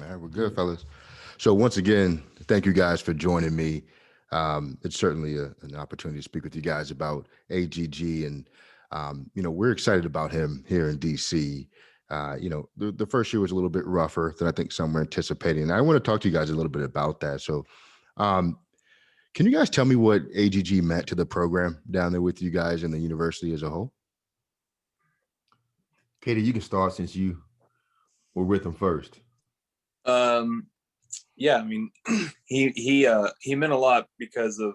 All right, we're good, fellas. So once again, thank you guys for joining me. It's certainly an opportunity to speak with you guys about AGG, and we're excited about him here in DC. The first year was a little bit rougher than I think some were anticipating. And I want to talk to you guys a little bit about that. So, um, can you guys tell me what AGG meant to the program down there with you guys and the university as a whole? Katie, you can start since you were with him first. Um, yeah, I mean, he meant a lot because of,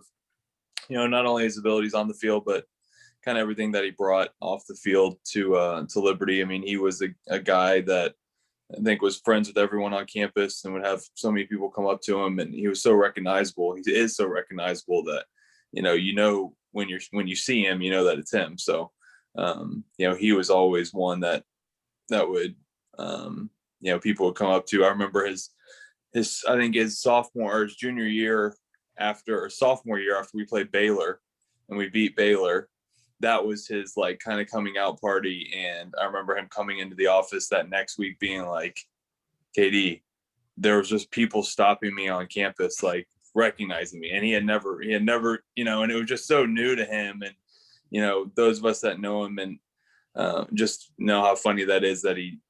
not only his abilities on the field, but kind of everything that he brought off the field to Liberty. I mean, he was a guy that I think was friends with everyone on campus and would have so many people come up to him, and he was so recognizable. He is so recognizable that when you see him, you know that it's him. So he was always one that would people would come up to. I remember his I think his sophomore or his junior year sophomore year after we played Baylor and we beat Baylor. That was his like kind of coming out party. And I remember him coming into the office that next week being like, KD, there was just people stopping me on campus, like recognizing me. And he had never, and it was just so new to him. And, those of us that know him and just know how funny that is that he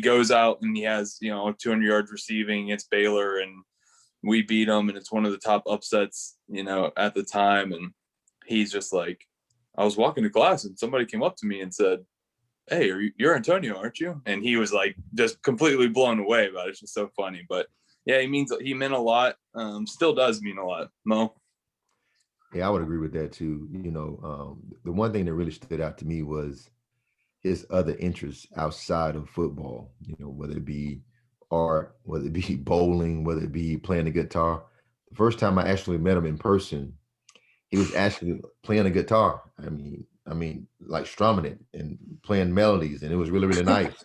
goes out and he has, 200 yards receiving against Baylor and we beat them. And it's one of the top upsets, at the time. And he's just like, I was walking to class and somebody came up to me and said, hey, you're Antonio, aren't you? And he was like, just completely blown away about it. It's just so funny. But yeah, he meant a lot. Still does mean a lot. Mo? Yeah, I would agree with that too. The one thing that really stood out to me was his other interests outside of football, whether it be art, whether it be bowling, whether it be playing the guitar. The first time I actually met him in person, he was actually playing a guitar. I mean, like strumming it and playing melodies, and it was really, really nice.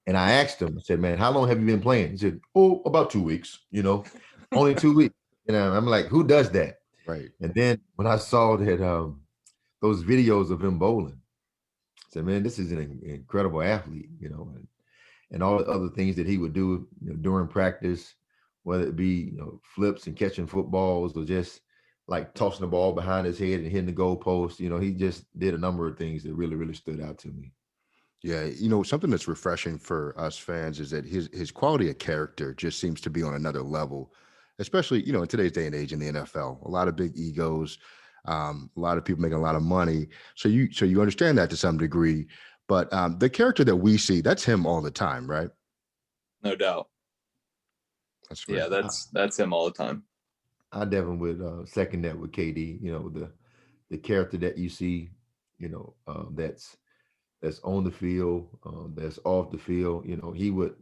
And I asked him, I said, man, how long have you been playing? He said, oh, about 2 weeks, only 2 weeks. I'm like, who does that? Right. And then when I saw that those videos of him bowling, I said, man, this is an incredible athlete, and all the other things that he would do during practice, whether it be flips and catching footballs or just like tossing the ball behind his head and hitting the goalpost. He just did a number of things that really, really stood out to me. Yeah, something that's refreshing for us fans is that his quality of character just seems to be on another level, especially in today's day and age in the NFL. A lot of big egos, a lot of people making a lot of money. So you understand that to some degree, but the character that we see, that's him all the time, right? No doubt. That's great. Yeah, that's him all the time. I definitely would second that with KD. The character that you see, that's on the field, that's off the field. He would.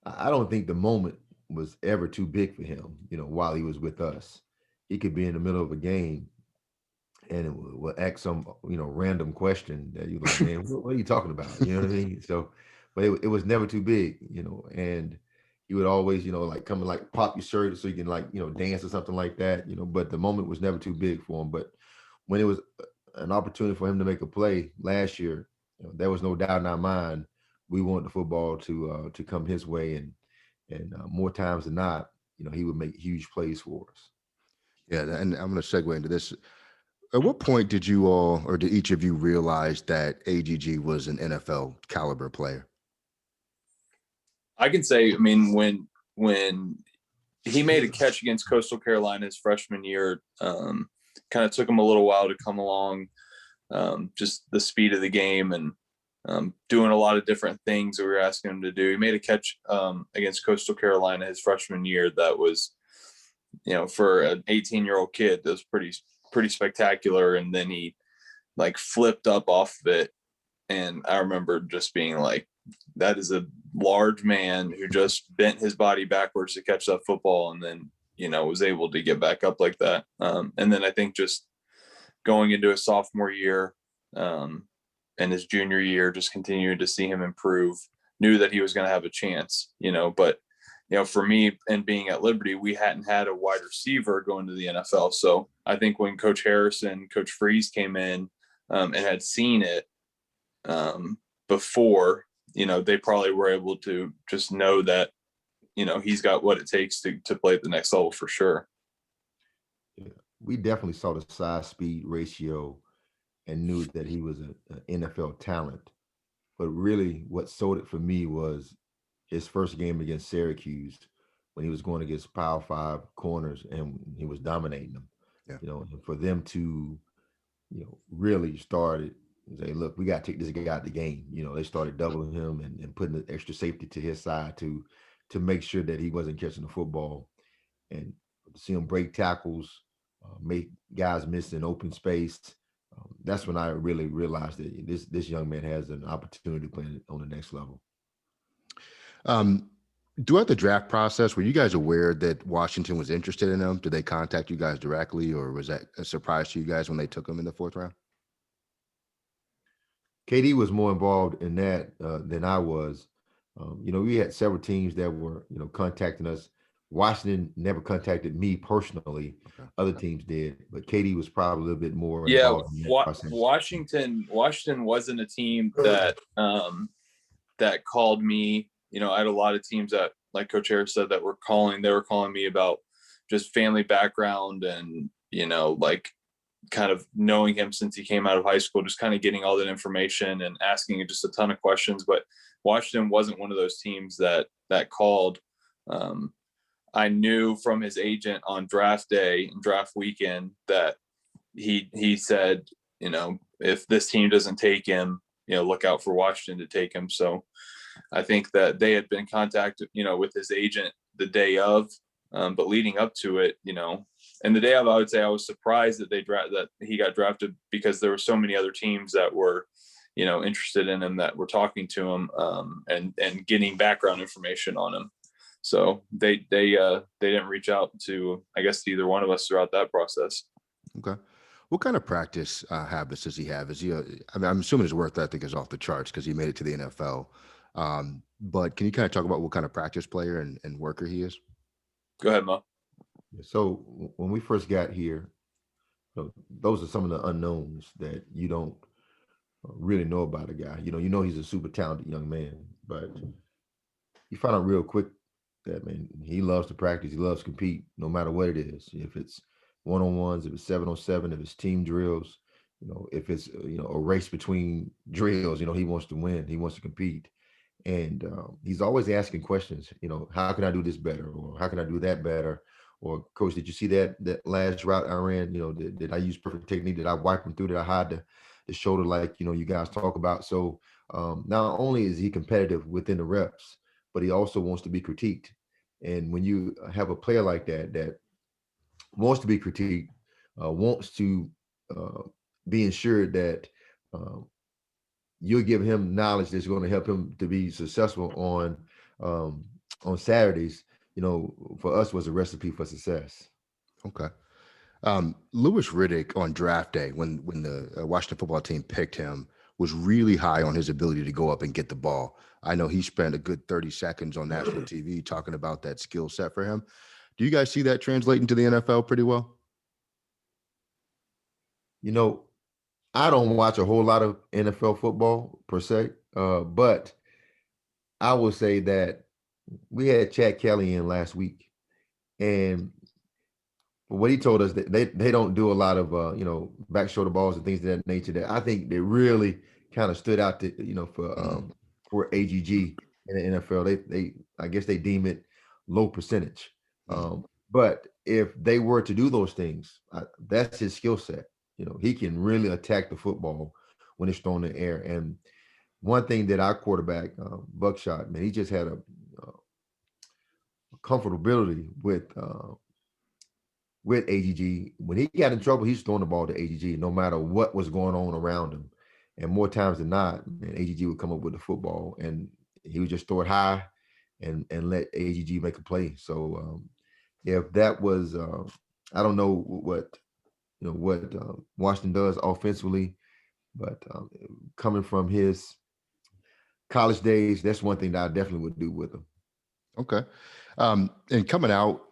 I don't think the moment was ever too big for him. While he was with us, he could be in the middle of a game and it will ask some random question that you're like, man, what are you talking about? You know what I mean? So, but it was never too big. And he would always, like come and like pop your shirt so you can like, dance or something like that, but the moment was never too big for him. But when it was an opportunity for him to make a play last year, there was no doubt in our mind, we wanted the football to come his way. And more times than not, he would make huge plays for us. Yeah. And I'm going to segue into this. At what point did you all, or did each of you realize that AGG was an NFL caliber player? I can say, I mean, when he made a catch against Coastal Carolina his freshman year, kind of took him a little while to come along, just the speed of the game and doing a lot of different things that we were asking him to do. He made a catch against Coastal Carolina his freshman year that was, for an 18-year-old kid, that was pretty spectacular. And then he like flipped up off of it. And I remember just being like, that is a large man who just bent his body backwards to catch that football. And then, was able to get back up like that. And then I think just going into his sophomore year and his junior year, just continuing to see him improve, knew that he was going to have a chance, but for me and being at Liberty, we hadn't had a wide receiver going to the NFL. So I think when Coach Harrison, Coach Freeze came in and had seen it before, they probably were able to just know that he's got what it takes to play at the next level for sure. Yeah. We definitely saw the size speed ratio and knew that he was an NFL talent. But really, what sold it for me was his first game against Syracuse when he was going against Power 5 corners and he was dominating them. Yeah. And for them to, really started say, look, we got to take this guy out the game. They started doubling him and putting the extra safety to his side to make sure that he wasn't catching the football, and to see him break tackles, make guys miss in open space. That's when I really realized that this young man has an opportunity to play on the next level. Throughout the draft process, were you guys aware that Washington was interested in him? Did they contact you guys directly, or was that a surprise to you guys when they took him in the 4th round? KD was more involved in that than I was. We had several teams that were, contacting us. Washington never contacted me personally. Okay. Other teams did, but KD was probably a little bit more Yeah, involved in that process. Washington wasn't a team that that called me. I had a lot of teams that, like Coach Harris said, that were calling. They were calling me about just family background and like kind of knowing him since he came out of high school, just kind of getting all that information and asking just a ton of questions. But Washington wasn't one of those teams that called. I knew from his agent on draft day and draft weekend that he said, if this team doesn't take him, look out for Washington to take him. So I think that they had been contacted, with his agent the day of, but leading up to it, and the day of, I would say I was surprised that that he got drafted, because there were so many other teams that were, interested in him, that were talking to him, and getting background information on him. So they didn't reach out to, I guess, to either one of us throughout that process. Okay. What kind of practice habits does he have? Is he I'm assuming his work ethic is off the charts because he made it to the NFL. But can you kind of talk about what kind of practice player and worker he is? Go ahead, Mo. So when we first got here, those are some of the unknowns that you don't really know about a guy. He's a super talented young man, but you find out real quick that, man, he loves to practice. He loves to compete, no matter what it is. If it's one-on-ones, if it's 7-on-7, if it's team drills, if it's a race between drills, he wants to win. He wants to compete, and he's always asking questions. How can I do this better, or how can I do that better? Or, coach, did you see that last route I ran? Did I use perfect technique? Did I wipe him through? Did I hide the shoulder like you guys talk about? So not only is he competitive within the reps, but he also wants to be critiqued. And when you have a player like that wants to be critiqued, wants to be ensured that you'll give him knowledge that's going to help him to be successful on Saturdays, for us was a recipe for success. Okay. Louis Riddick on draft day, when the Washington football team picked him, was really high on his ability to go up and get the ball. I know he spent a good 30 seconds on national TV talking about that skill set for him. Do you guys see that translating to the NFL pretty well? I don't watch a whole lot of NFL football per se, but I will say that we had Chad Kelly in last week, and what he told us, that they don't do a lot of back shoulder balls and things of that nature. That I think they really kind of stood out to for AGG in the NFL. They I guess they deem it low percentage. But if they were to do those things, that's his skill set. He can really attack the football when it's thrown in the air. And one thing that our quarterback, Buckshot, man, he just had a comfortability with AGG. When he got in trouble, he's throwing the ball to AGG no matter what was going on around him. And more times than not, man, AGG would come up with the football and he would just throw it high and let AGG make a play. So if that was, I don't know what Washington does offensively, but coming from his college days, that's one thing that I definitely would do with him. Okay. And coming out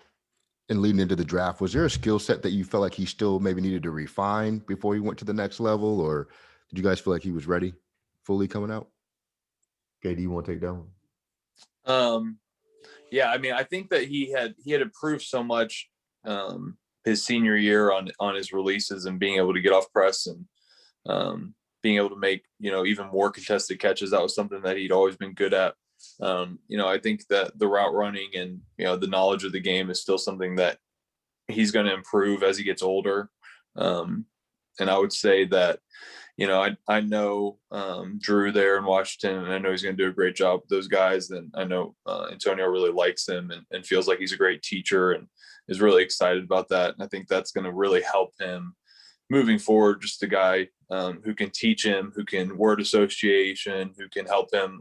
and leading into the draft, was there a skill set that you felt like he still maybe needed to refine before he went to the next level? Or did you guys feel like he was ready fully coming out? Okay, do you want to take that one? Yeah, I mean, I think that he had improved so much his senior year on his releases and being able to get off press and being able to make, even more contested catches. That was something that he'd always been good at. I think that the route running and, the knowledge of the game is still something that he's going to improve as he gets older. And I would say that, I know Drew there in Washington, and I know he's going to do a great job with those guys. And I know Antonio really likes him and feels like he's a great teacher and is really excited about that. And I think that's going to really help him moving forward. Just a guy who can teach him, who can word association, who can help him,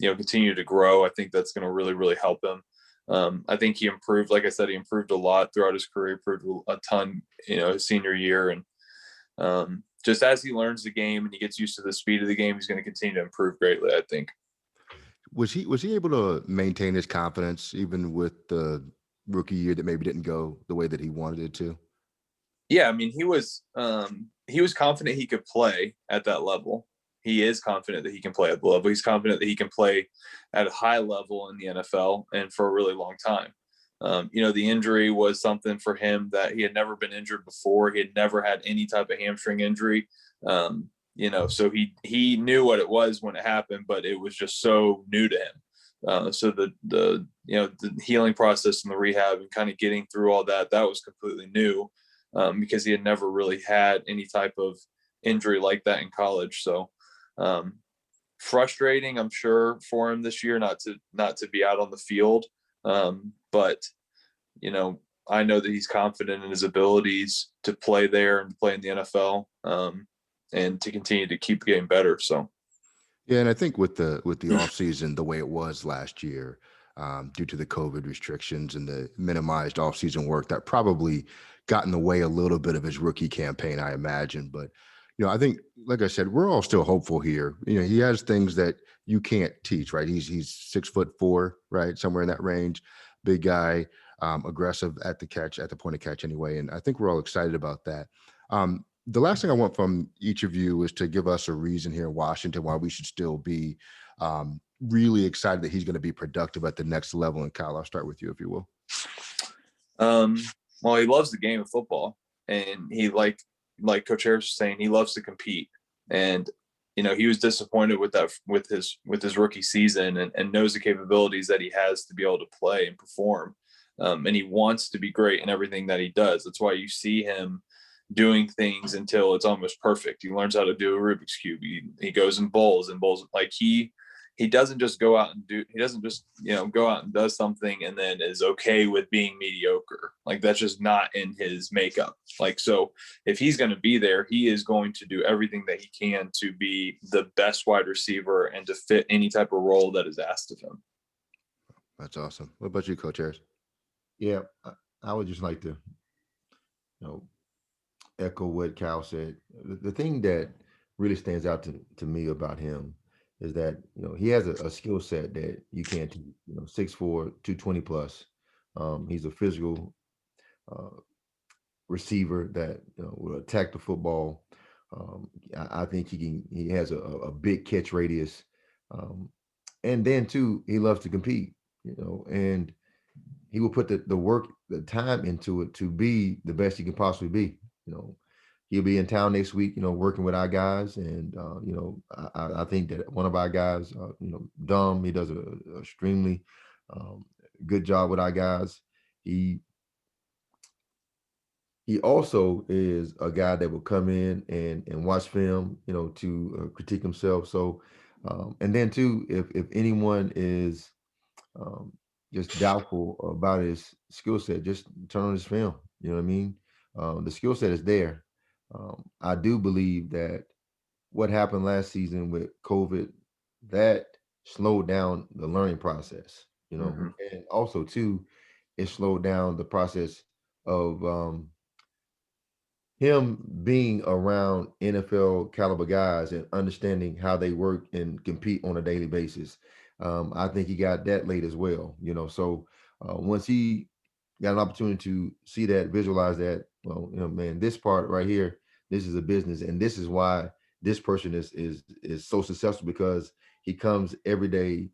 continue to grow. I think that's going to really, really help him. I think he improved. Like I said, he improved a lot throughout his career, improved a ton, his senior year. And just as he learns the game and he gets used to the speed of the game, he's going to continue to improve greatly, I think. Was he able to maintain his confidence even with the rookie year that maybe didn't go the way that he wanted it to? Yeah, I mean, he was confident he could play at that level. He is confident that he can play at the level. He's confident that he can play at a high level in the NFL and for a really long time. The injury was something for him that he had never been injured before. He had never had any type of hamstring injury. So he knew what it was when it happened, but it was just so new to him. So the healing process and the rehab and kind of getting through all that was completely new, because he had never really had any type of injury like that in college. So frustrating, I'm sure, for him this year not to be out on the field. But I know that he's confident in his abilities to play there and play in the NFL, and to continue to keep getting better. So, yeah, and I think with the off season the way it was last year, due to the COVID restrictions and the minimized off season work, that probably got in the way a little bit of his rookie campaign, I imagine. But I think, like I said, we're all still hopeful here. He has things that you can't teach, right? He's 6'4", right, somewhere in that range, big guy, aggressive at the point of catch anyway. And I think we're all excited about that. The last thing I want from each of you is to give us a reason here in Washington why we should still be really excited that he's going to be productive at the next level. And Kyle, I'll start with you, if you will. Well, he loves the game of football, and he like Coach Harris was saying, he loves to compete. And he was disappointed with that with his rookie season, and knows the capabilities that he has to be able to play and perform. And he wants to be great in everything that he does. That's why you see him doing things until it's almost perfect. He learns how to do a Rubik's Cube. He goes and bowls. Like he doesn't just go out and go out and does something and then is okay with being mediocre. Like, that's just not in his makeup. Like, so if he's going to be there, he is going to do everything that he can to be the best wide receiver and to fit any type of role that is asked of him. That's awesome. What about you, Coach Harris? Yeah, I would just like to, echo what Kyle said. The thing that really stands out to me about him is that, he has a skill set that you can't teach. 6'4", 220 plus. He's a physical receiver that will attack the football. I think he has a big catch radius. And then too, he loves to compete, and he will put the work, the time into it to be the best he can possibly be. He'll be in town next week, working with our guys. And, I think that one of our guys, Dom, he does a extremely good job with our guys. He also is a guy that will come in and watch film, to critique himself. So, and then too, if anyone is just doubtful about his skill set, just turn on his film. You know what I mean? The skill set is there. I do believe that what happened last season with COVID, that slowed down the learning process, Mm-hmm. and also too, it slowed down the process of him being around NFL caliber guys and understanding how they work and compete on a daily basis. I think he got that late as well, So once he got an opportunity to see that, visualize that, well, man, this part right here, this is a business, and this is why this person is so successful, because he comes every day.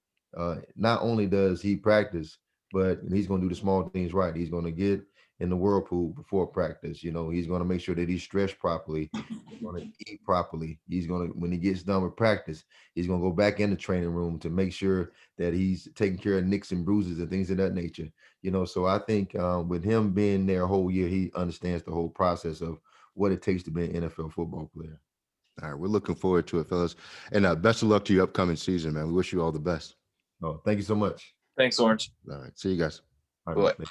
Not only does he practice, but he's going to do the small things right. He's going to get in the whirlpool before practice. You know, he's going to make sure that he's stretched properly. He's going to eat properly. He's going to, when he gets done with practice, he's going to go back in the training room to make sure that he's taking care of nicks and bruises and things of that nature. You know, so I think with him being there a whole year, he understands the whole process of what it takes to be an NFL football player. All right, we're looking forward to it, fellas. And best of luck to your upcoming season, man. We wish you all the best. Oh, thank you so much. Thanks, Orange. All right, see you guys. All Bye. right, man.